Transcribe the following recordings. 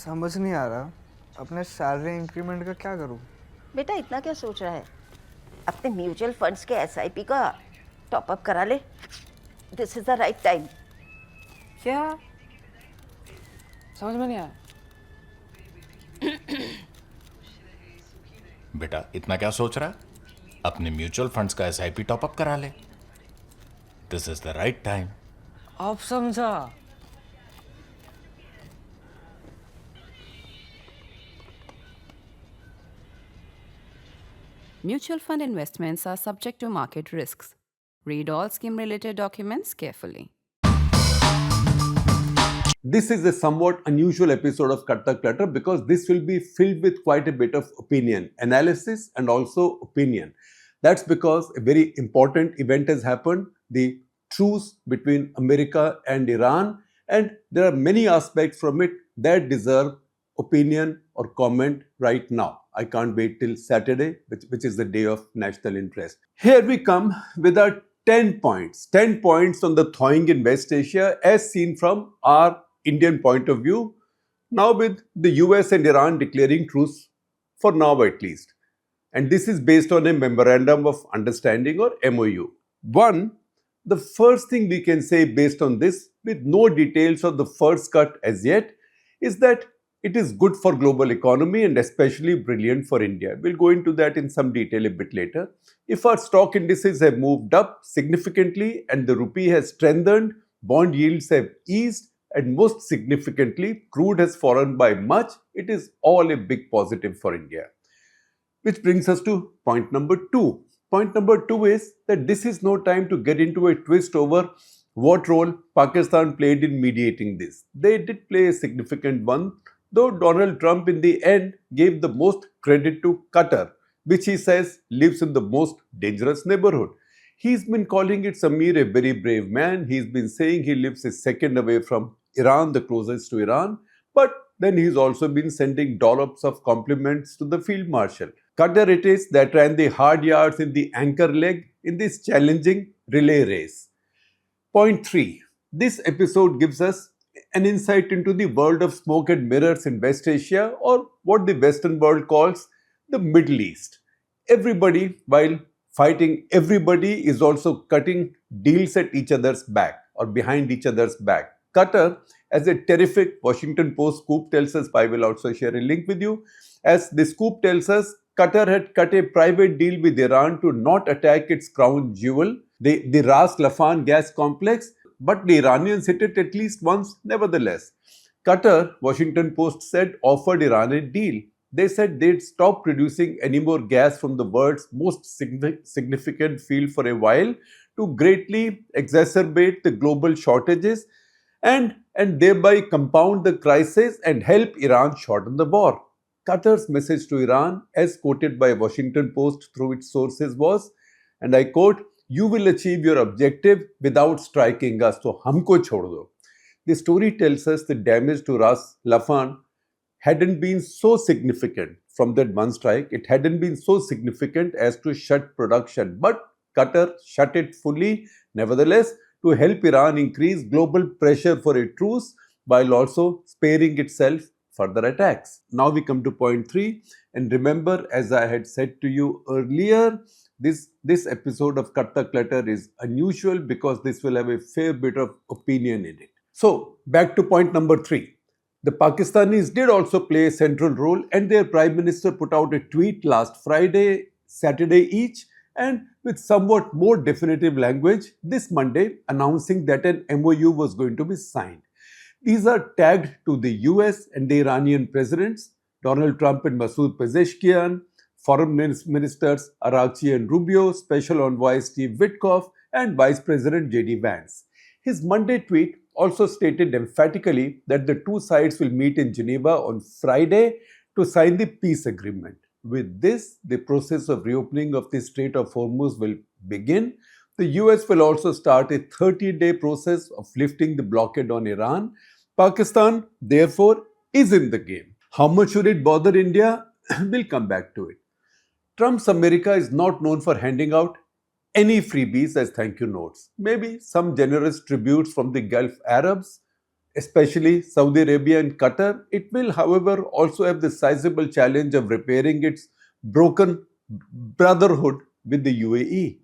समझ नहीं आ रहा अपने सैलरी इंक्रीमेंट का क्या करूं। बेटा इतना क्या सोच रहा है? अपने म्यूचुअल फंड्स के एसआईपी का टॉप अप करा ले। This is the right time. क्या? समझ में नहीं आया। बेटा इतना क्या सोच रहा है? अपने म्यूचुअल फंड्स का एसआईपी टॉपअप करा ले। This is the right time. अब समझा। Mutual fund investments are subject to market risks. Read all scheme-related documents carefully. This is a somewhat unusual episode of Cut the Clutter because this will be filled with quite a bit of opinion, analysis, and also opinion. That's because a very important event has happened, the truce between America and Iran, and there are many aspects from it that deserve opinion or comment right now. I can't wait till Saturday, which is the day of national interest. Here we come with our 10 points. 10 points on the thawing in West Asia as seen from our Indian point of view, now with the US and Iran declaring truce for now at least. And this is based on a memorandum of understanding or MOU. One, the first thing we can say based on this, with no details of the first cut as yet, is that it is good for global economy and especially brilliant for India. We'll go into that in some detail a bit later. If our stock indices have moved up significantly and the rupee has strengthened, bond yields have eased, and most significantly, crude has fallen by much, it is all a big positive for India. Which brings us to point number 2. Point number 2 is that this is no time to get into a twist over what role Pakistan played in mediating this. They did play a significant one, though Donald Trump in the end gave the most credit to Qatar, which he says lives in the most dangerous neighborhood. He's been calling it Samir a very brave man. He's been saying he lives a second away from Iran, the closest to Iran. But then he's also been sending dollops of compliments to the field marshal. Qatar it is that ran the hard yards in the anchor leg in this challenging relay race. Point 3. This episode gives us an insight into the world of smoke and mirrors in West Asia, or what the Western world calls the Middle East. Everybody, while fighting everybody, is also cutting deals at each other's back or behind each other's back. Qatar, as a terrific Washington Post scoop tells us, I will also share a link with you. As the scoop tells us, Qatar had cut a private deal with Iran to not attack its crown jewel, the Ras Laffan gas complex, but the Iranians hit it at least once nevertheless. Qatar, Washington Post said, offered Iran a deal. They said they'd stop producing any more gas from the world's most significant field for a while to greatly exacerbate the global shortages and thereby compound the crisis and help Iran shorten the war. Qatar's message to Iran, as quoted by Washington Post through its sources, was, and I quote, "You will achieve your objective without striking us, so humko chhod do." The story tells us the damage to Ras Laffan hadn't been so significant from that one strike. It hadn't been so significant as to shut production, but Qatar shut it fully, nevertheless, to help Iran increase global pressure for a truce while also sparing itself further attacks. Now we come to point 3, and remember, as I had said to you earlier, this episode of Cut the Clutter is unusual because this will have a fair bit of opinion in it. So back to point number 3. The Pakistanis did also play a central role, and their Prime Minister put out a tweet last Friday, Saturday each, and with somewhat more definitive language this Monday, announcing that an MOU was going to be signed. These are tagged to the US and the Iranian presidents, Donald Trump and Masoud Pezeshkian, Foreign Ministers Araghchi and Rubio, Special Envoy Steve Witkoff, and Vice President J.D. Vance. His Monday tweet also stated emphatically that the two sides will meet in Geneva on Friday to sign the peace agreement. With this, the process of reopening of the Strait of Hormuz will begin. The US will also start a 30-day process of lifting the blockade on Iran. Pakistan, therefore, is in the game. How much should it bother India? We'll come back to it. Trump's America is not known for handing out any freebies as thank you notes. Maybe some generous tributes from the Gulf Arabs, especially Saudi Arabia and Qatar. It will, however, also have the sizable challenge of repairing its broken brotherhood with the UAE,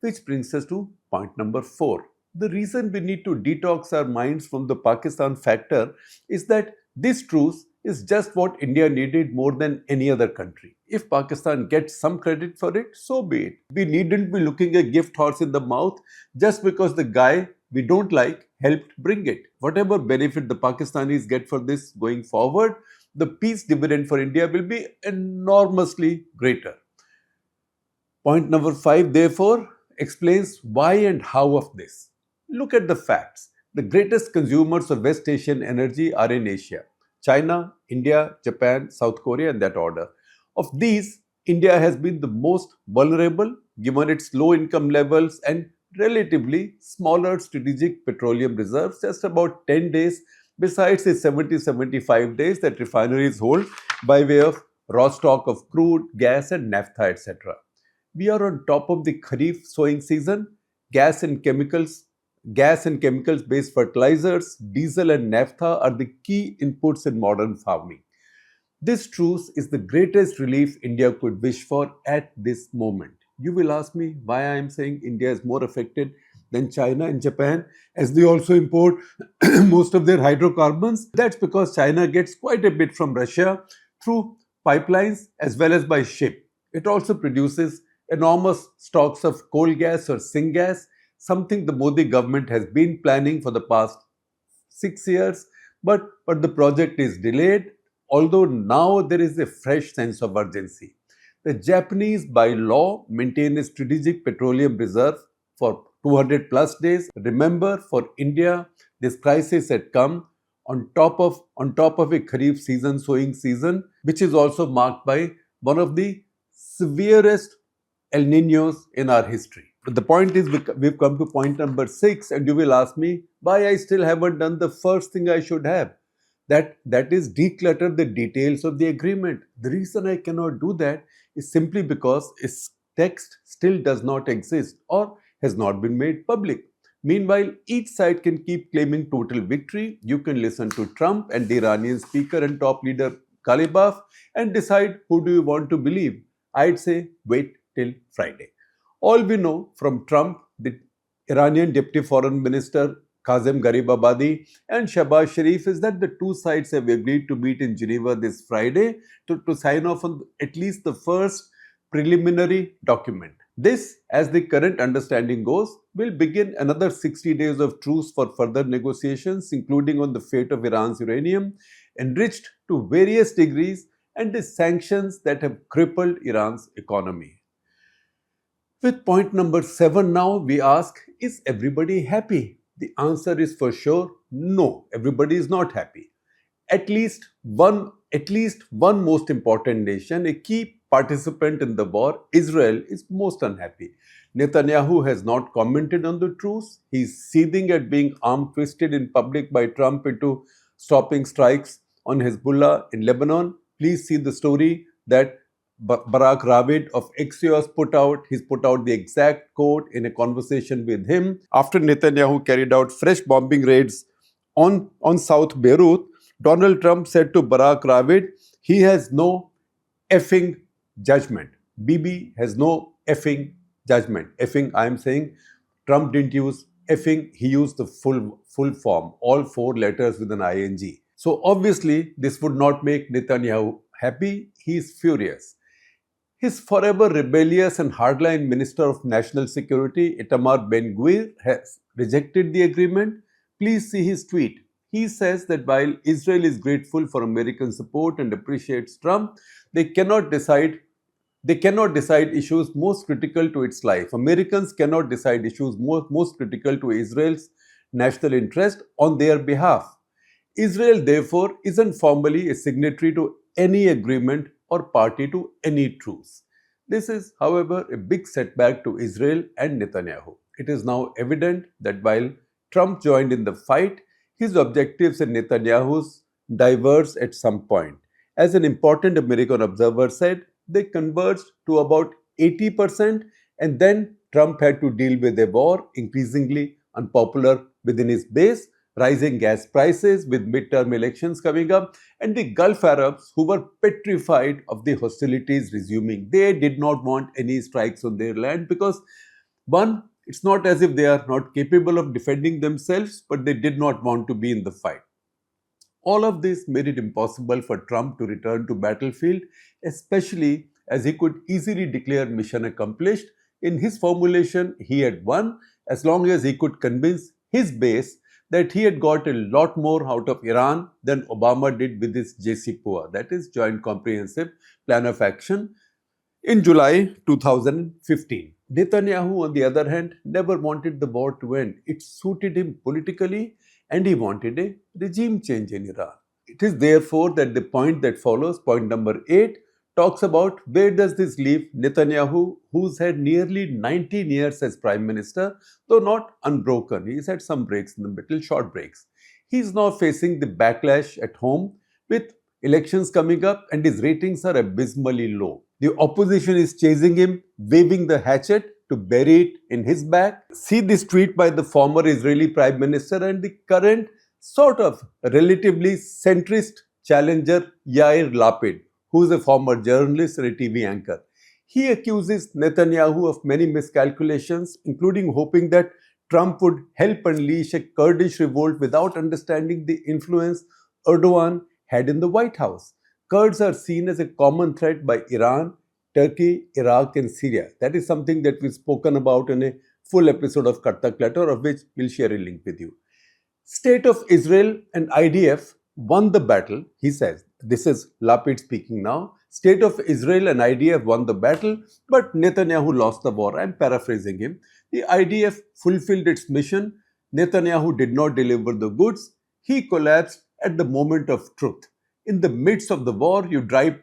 which brings us to point number 4. The reason we need to detox our minds from the Pakistan factor is that this truce is just what India needed more than any other country. If Pakistan gets some credit for it, so be it. We needn't be looking a gift horse in the mouth just because the guy we don't like helped bring it. Whatever benefit the Pakistanis get for this going forward, the peace dividend for India will be enormously greater. Point number 5, therefore, explains why and how of this. Look at the facts. The greatest consumers of West Asian energy are in Asia: China, India, Japan, South Korea, in that order. Of these, India has been the most vulnerable given its low income levels and relatively smaller strategic petroleum reserves, just about 10 days besides the 70-75 days that refineries hold by way of raw stock of crude, gas and naphtha, etc. We are on top of the Kharif sowing season. Gas and chemicals based fertilizers, diesel and naphtha are the key inputs in modern farming. This truce is the greatest relief India could wish for at this moment. You will ask me why I am saying India is more affected than China and Japan, as they also import most of their hydrocarbons. That's because China gets quite a bit from Russia through pipelines as well as by ship. It also produces enormous stocks of coal gas or syngas, something the Modi government has been planning for the past 6 years, but the project is delayed, although now there is a fresh sense of urgency. The Japanese, by law, maintain a strategic petroleum reserve for 200 plus days. Remember, for India, this crisis had come on top of a Kharif season, sowing season, which is also marked by one of the severest El Niños in our history. But the point is, we've come to point number 6, and you will ask me why I still haven't done the first thing I should have. That is declutter the details of the agreement. The reason I cannot do that is simply because its text still does not exist or has not been made public. Meanwhile, each side can keep claiming total victory. You can listen to Trump and the Iranian speaker and top leader Kalibaf and decide who do you want to believe. I'd say wait till Friday. All we know from Trump, the Iranian Deputy Foreign Minister Kazem Garibabadi and Shahbaz Sharif is that the two sides have agreed to meet in Geneva this Friday to sign off on at least the first preliminary document. This, as the current understanding goes, will begin another 60 days of truce for further negotiations, including on the fate of Iran's uranium, enriched to various degrees, and the sanctions that have crippled Iran's economy. With point number 7 now, we ask, is everybody happy? The answer is for sure no, everybody is not happy. At least one most important nation, a key participant in the war, Israel, is most unhappy. Netanyahu has not commented on the truce. He is seething at being arm twisted in public by Trump into stopping strikes on Hezbollah in Lebanon. Please see the story that Barak Ravid of Axios put out. He's put out the exact quote in a conversation with him. After Netanyahu carried out fresh bombing raids on South Beirut, Donald Trump said to Barak Ravid, he has no effing judgment. Bibi has no effing judgment. Effing, I am saying, Trump didn't use effing, he used the full form, all 4 letters with an ing. So obviously, this would not make Netanyahu happy. He is furious. His forever rebellious and hardline Minister of National Security, Itamar Ben-Gvir, has rejected the agreement. Please see his tweet. He says that while Israel is grateful for American support and appreciates Trump, they cannot decide issues most critical to its life. Americans cannot decide issues most critical to Israel's national interest on their behalf. Israel, therefore, isn't formally a signatory to any agreement or party to any truce. This is, however, a big setback to Israel and Netanyahu. It is now evident that while Trump joined in the fight, his objectives and Netanyahu's diverged at some point. As an important American observer said, they converged to about 80%, and then Trump had to deal with a war increasingly unpopular within his base rising gas prices with midterm elections coming up, and the Gulf Arabs who were petrified of the hostilities resuming. They did not want any strikes on their land because, one, it's not as if they are not capable of defending themselves, but they did not want to be in the fight. All of this made it impossible for Trump to return to battlefield, especially as he could easily declare mission accomplished. In his formulation, he had won as long as he could convince his base that he had got a lot more out of Iran than Obama did with his JCPOA, that is Joint Comprehensive Plan of Action, in July 2015. Netanyahu, on the other hand, never wanted the war to end. It suited him politically and he wanted a regime change in Iran. It is therefore that the point that follows, point number 8, talks about where does this leave Netanyahu, who's had nearly 19 years as Prime Minister, though not unbroken. He's had some breaks in the middle, short breaks. He's now facing the backlash at home with elections coming up and his ratings are abysmally low. The opposition is chasing him, waving the hatchet to bury it in his back. See this tweet by the former Israeli Prime Minister and the current sort of relatively centrist challenger Yair Lapid, who is a former journalist and a TV anchor. He accuses Netanyahu of many miscalculations, including hoping that Trump would help unleash a Kurdish revolt without understanding the influence Erdogan had in the White House. Kurds are seen as a common threat by Iran, Turkey, Iraq and Syria. That is something that we've spoken about in a full episode of Cut the Clutter, of which we'll share a link with you. State of Israel and IDF won the battle, he says. This is Lapid speaking now. State of Israel and IDF won the battle, but Netanyahu lost the war. I'm paraphrasing him. The IDF fulfilled its mission. Netanyahu did not deliver the goods. He collapsed at the moment of truth. In the midst of the war, you drive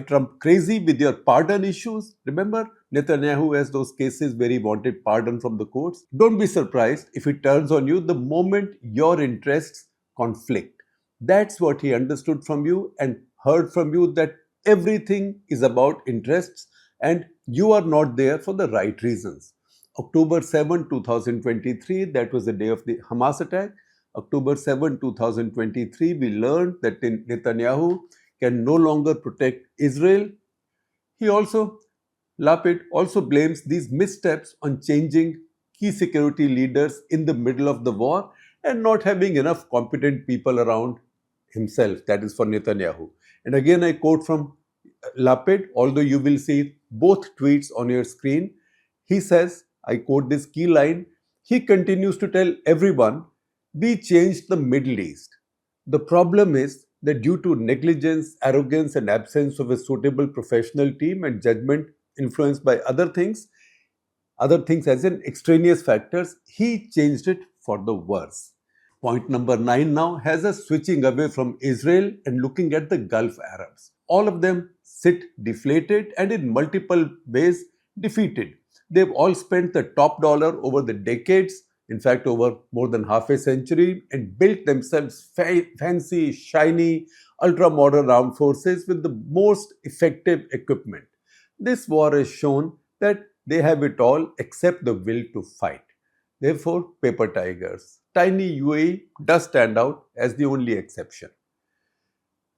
Trump crazy with your pardon issues. Remember, Netanyahu has those cases where he wanted pardon from the courts. Don't be surprised if he turns on you the moment your interests conflict. That's what he understood from you and heard from you, that everything is about interests and you are not there for the right reasons. October 7, 2023, that was the day of the Hamas attack. October 7, 2023, we learned that Netanyahu can no longer protect Israel. Lapid also blames these missteps on changing key security leaders in the middle of the war and not having enough competent people around himself. That is for Netanyahu. And again, I quote from Lapid, although you will see both tweets on your screen. He says, I quote this key line, he continues to tell everyone, we changed the Middle East. The problem is that due to negligence, arrogance and absence of a suitable professional team and judgment influenced by other things as in extraneous factors, he changed it for the worse. Point number 9 now has us switching away from Israel and looking at the Gulf Arabs. All of them sit deflated and in multiple ways defeated. They've all spent the top dollar over the decades, in fact over more than half a century, and built themselves fancy, shiny, ultra-modern armed forces with the most effective equipment. This war has shown that they have it all except the will to fight. Therefore, paper tigers. Tiny UAE does stand out as the only exception.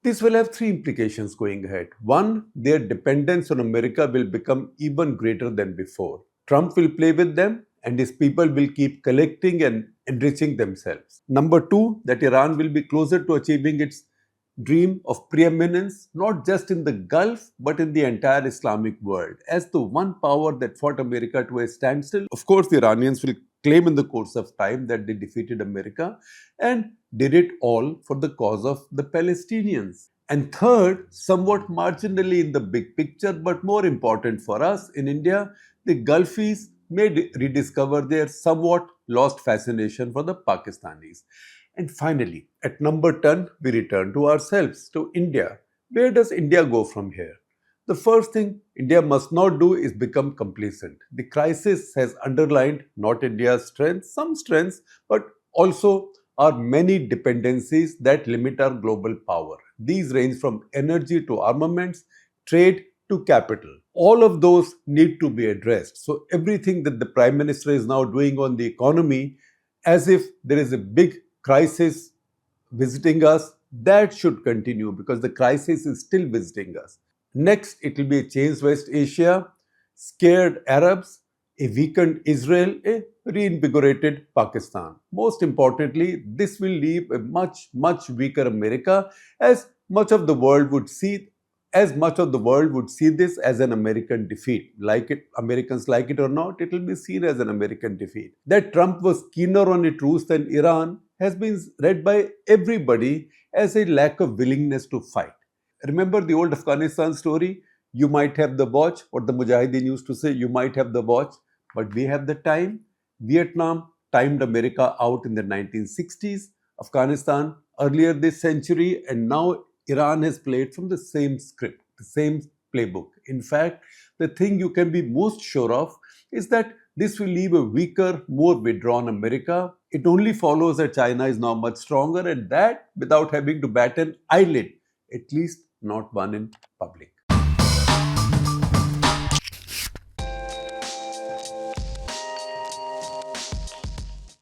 This will have 3 implications going ahead. 1, their dependence on America will become even greater than before. Trump will play with them and his people will keep collecting and enriching themselves. Number 2, that Iran will be closer to achieving its dream of preeminence, not just in the Gulf, but in the entire Islamic world. As the one power that fought America to a standstill, of course, the Iranians will claim in the course of time that they defeated America and did it all for the cause of the Palestinians. And third, somewhat marginally in the big picture, but more important for us in India, the Gulfis may rediscover their somewhat lost fascination for the Pakistanis. And finally, at number 10, we return to ourselves, to India. Where does India go from here? The first thing India must not do is become complacent. The crisis has underlined not India's strengths, some strengths, but also our many dependencies that limit our global power. These range from energy to armaments, trade to capital. All of those need to be addressed. So everything that the Prime Minister is now doing on the economy as if there is a big crisis visiting us. That should continue because the crisis is still visiting us. Next, it will be a changed West Asia, scared Arabs, a weakened Israel, a reinvigorated Pakistan. Most importantly, this will leave a much, much weaker America, as much of the world would see this as an American defeat. Americans like it or not, it will be seen as an American defeat. That Trump was keener on a truce than Iran has been read by everybody as a lack of willingness to fight. Remember the old Afghanistan story? You might have the watch, what the Mujahideen used to say, you might have the watch, but we have the time. Vietnam timed America out in the 1960s, Afghanistan earlier this century, and now Iran has played from the same script, the same playbook. In fact, the thing you can be most sure of is that this will leave a weaker, more withdrawn America. It only follows that China is now much stronger, and that without having to bat an eyelid, at least not one in public.